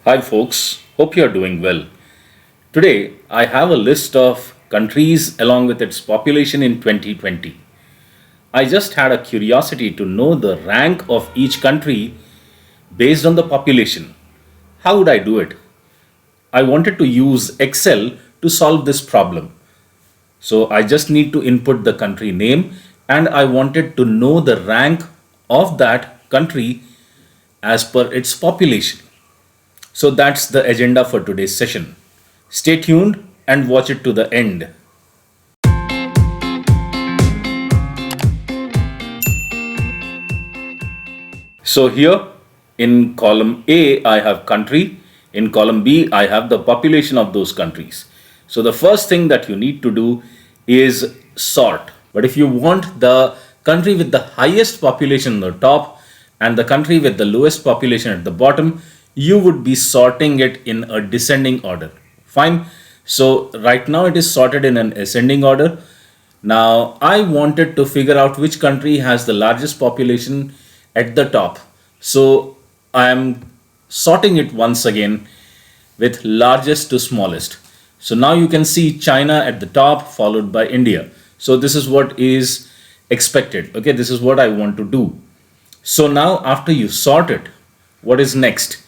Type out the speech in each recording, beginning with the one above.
Hi folks, hope you are doing well. Today I have a list of countries along with its population in 2020. I just had a curiosity to know the rank of each country based on the population. How would I do it? I wanted to use Excel to solve this problem. So I just need to input the country name and I wanted to know the rank of that country as per its population. So that's the agenda for today's session. Stay tuned and watch it to the end. So here in column A, I have country. In column B, I have the population of those countries. So the first thing that you need to do is sort. But if you want the country with the highest population on the top and the country with the lowest population at the bottom, you would be sorting it in a descending order. Fine. So right now it is sorted in an ascending order. Now I wanted to figure out which country has the largest population at the top. So I am sorting it once again with largest to smallest. So now you can see China at the top followed by India. So this is what is expected. Okay, this is what I want to do. So now after you sort it, what is next?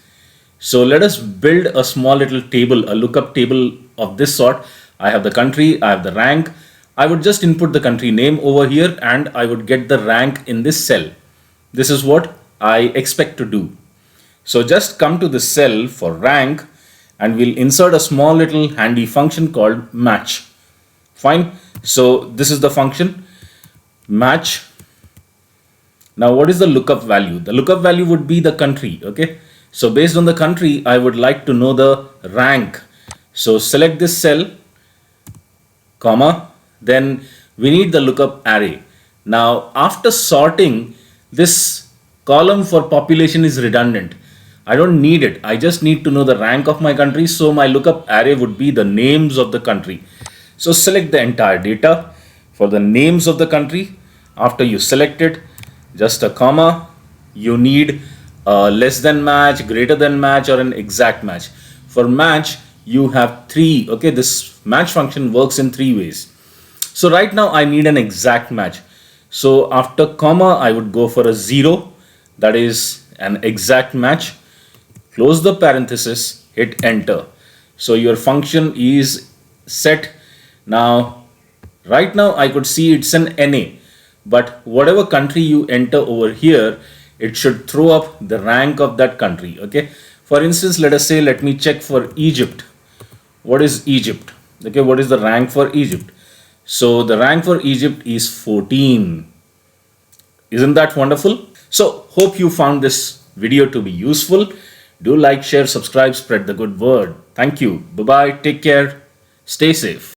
So let us build a small little table, a lookup table of this sort. I have the country, I have the rank. I would just input the country name over here and I would get the rank in this cell. This is what I expect to do. So just come to the cell for rank and we'll insert a small little handy function called match. Fine. So this is the function match. Now what is the lookup value? The lookup value would be the country. Okay. So based on the country, I would like to know the rank. So select this cell, comma, then we need the lookup array. Now after sorting, this column for population is redundant. I don't need it. I just need to know the rank of my country. So my lookup array would be the names of the country. So select the entire data for the names of the country. After you select it, just a comma, you need less than match, greater than match, or an exact match. For match, you have three. Okay, this match function works in three ways. So right now I need an exact match. So after comma, I would go for a 0. That is an exact match. Close the parenthesis, hit enter. So your function is set. Now, right now I could see it's an NA. But whatever country you enter over here, it should throw up the rank of that country. Okay. For instance, let us say, let me check for Egypt. What is Egypt? Okay. What is the rank for Egypt? So the rank for Egypt is 14. Isn't that wonderful? So hope you found this video to be useful. Do like, share, subscribe, spread the good word. Thank you. Bye-bye. Take care. Stay safe.